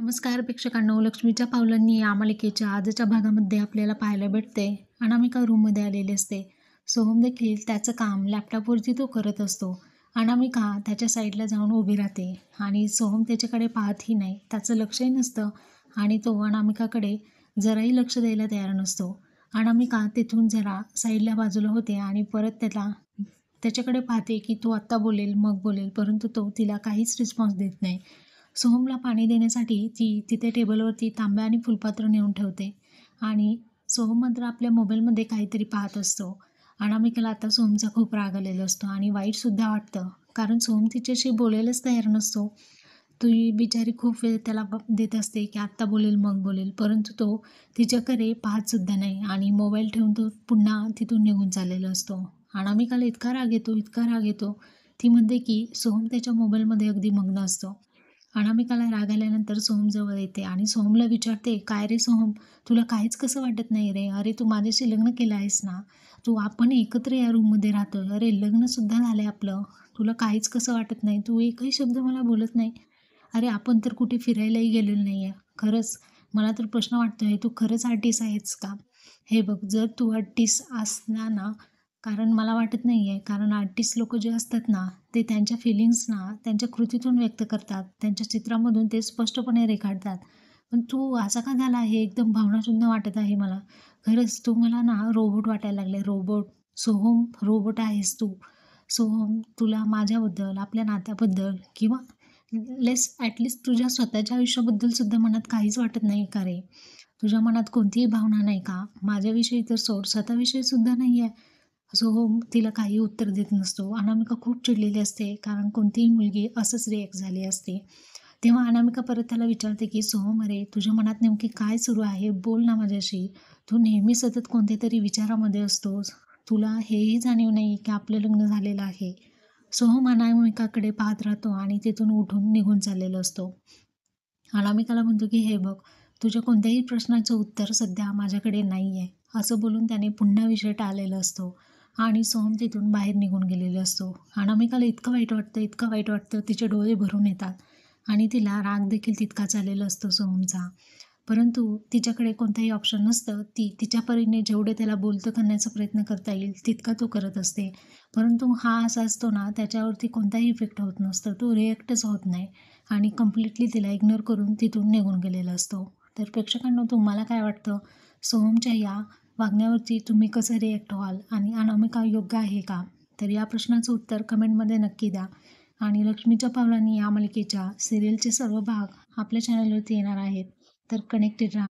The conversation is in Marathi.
नमस्कार प्रेक्षकांनो, लक्ष्मीच्या पावलांनी या मालिकेच्या आजच्या भागामध्ये आपल्याला पाहायला भेटते. अनामिका रूममध्ये आलेली असते. सोहम देखील त्याचं काम लॅपटॉपवरती तो करत असतो. अनामिका त्याच्या साईडला जाऊन उभी राहते आणि सोहम त्याच्याकडे पाहतही नाही, त्याचं लक्षही नसतं आणि तो अनामिकाकडे जराही लक्ष द्यायला तयार नसतो. अनामिका तिथून जरा साईडला बाजूला होते आणि परत त्याच्याकडे पाहते की तो आत्ता बोलेल मग बोलेल, परंतु तो तिला काहीच रिस्पॉन्स देत नाही. सोहमला पाणी देण्यासाठी ती तिथे टेबलवरती तांब्या आणि फुलपात्र नेऊन ठेवते आणि सोहम मात्र आपल्या मोबाईलमध्ये काहीतरी पाहत असतो. अनामिकाला आता सोहमचा खूप राग आलेला असतो आणि वाईटसुद्धा वाटतं, कारण सोहम तिच्याशी बोलायलाच तयार नसतो. ती बिचारी खूप वेळ त्याला देत असते की आत्ता बोलेल मग बोलेल, परंतु तो तिच्याकडे पाहतसुद्धा नाही आणि मोबाईल ठेवून तो पुन्हा तिथून निघून चाललेला असतो. अनामिकाला इतका राग येतो, इतका राग येतो, ती म्हणते की सोहम त्याच्या मोबाईलमध्ये अगदी मग्न असतो. अनामिकाला राग आल्यानंतर सोहम जवळ येते आणि सोहमला विचारते, "काय रे सोहम, तुला काहीच कसं वाटत नाही रे? अरे तू माझ्याशी लग्न केलं आहेस ना? आपण एकत्र या रूममध्ये राहतोय. अरे लग्नसुद्धा झालं आहे आपलं. तुला काहीच कसं वाटत नाही? तू एकही शब्द मला बोलत नाही. अरे आपण तर कुठे फिरायलाही गेलेलो नाही आहे. खरंच मला तर प्रश्न वाटतोय, तू खरंच आर्टिस्ट आहेस का? हे बघ, जर तू आर्टिस्ट असला ना, कारण मला वाटत नाही आहे, कारण आर्टिस्ट लोकं जे असतात ना, ते त्यांच्या फिलिंग्सना त्यांच्या कृतीतून व्यक्त करतात. त्यांच्या चित्रामधून ते स्पष्टपणे रेखाटतात. पण तू असा का झाला हे एकदम भावनाशून्य वाटत आहे मला. खरंच तू मला ना रोबोट वाटायला लागले, रोबोट. सोहम, रोबोट आहेस तू. सोहम, तुला माझ्याबद्दल, आपल्या नात्याबद्दल किंवा ॲटलीस्ट तुझ्या स्वतःच्या आयुष्याबद्दल सुद्धा मनात काहीच वाटत नाही का रे? तुझ्या मनात कोणतीही भावना नाही का? माझ्याविषयी तर सोड, स्वतःविषयी सुद्धा नाही आहे. सोहम तिला काही उत्तर देत नसतो. अनामिका खूप चिडलेली असते, कारण कोणतीही मुलगी असंच रिॲक्ट झाली असते. तेव्हा अनामिका परत त्याला विचारते की "सोहम, अरे तुझ्या मनात नेमकी काय सुरू आहे? बोल ना माझ्याशी. तू नेहमी सतत कोणत्यातरी विचारामध्ये असतोस. तुला हेही जाणीव नाही की आपलं लग्न झालेलं आहे." सोहम अनामिकाकडे पाहत राहतो आणि तिथून उठून निघून चाललेला असतो. अनामिकाला म्हणतो की "हे बघ, तुझ्या कोणत्याही प्रश्नाचं उत्तर सध्या माझ्याकडे नाही आहे." असं बोलून त्याने पुन्हा विषय टाळलेला असतो आणि सोहम तिथून बाहेर निघून गेलेला असतो. अनामिकाला इतकं वाईट वाटतं, इतकं वाईट वाटतं, तिचे डोळे भरून येतात आणि तिला राग देखील तितकाच आलेला असतो सोहमचा. परंतु तिच्याकडे कोणताही ऑप्शन नसतं. ती तिच्या परीने जेवढे त्याला बोलतं करण्याचा प्रयत्न करता येईल तितका तो करत असते. परंतु हा असा असतो ना, त्याच्यावरती कोणताही इफेक्ट होत नसतं. तो रिॲक्टच होत नाही आणि कंप्लीटली तिला इग्नोर करून तिथून निघून गेलेला असतो. तर प्रेक्षकांनो, तुम्हाला काय वाटतं? सोहमच्या या वागण्यावरती तुम्ही कसं रिॲक्ट व्हाल आणि अनामिका योग्य आहे का? तर या प्रश्नाचं उत्तर कमेंटमध्ये नक्की द्या. आणि लक्ष्मीच्या पावलांनी या मालिकेच्या सिरियलचे सर्व भाग आपल्या चॅनलवरती येणार आहेत. तर कनेक्टेड राहा.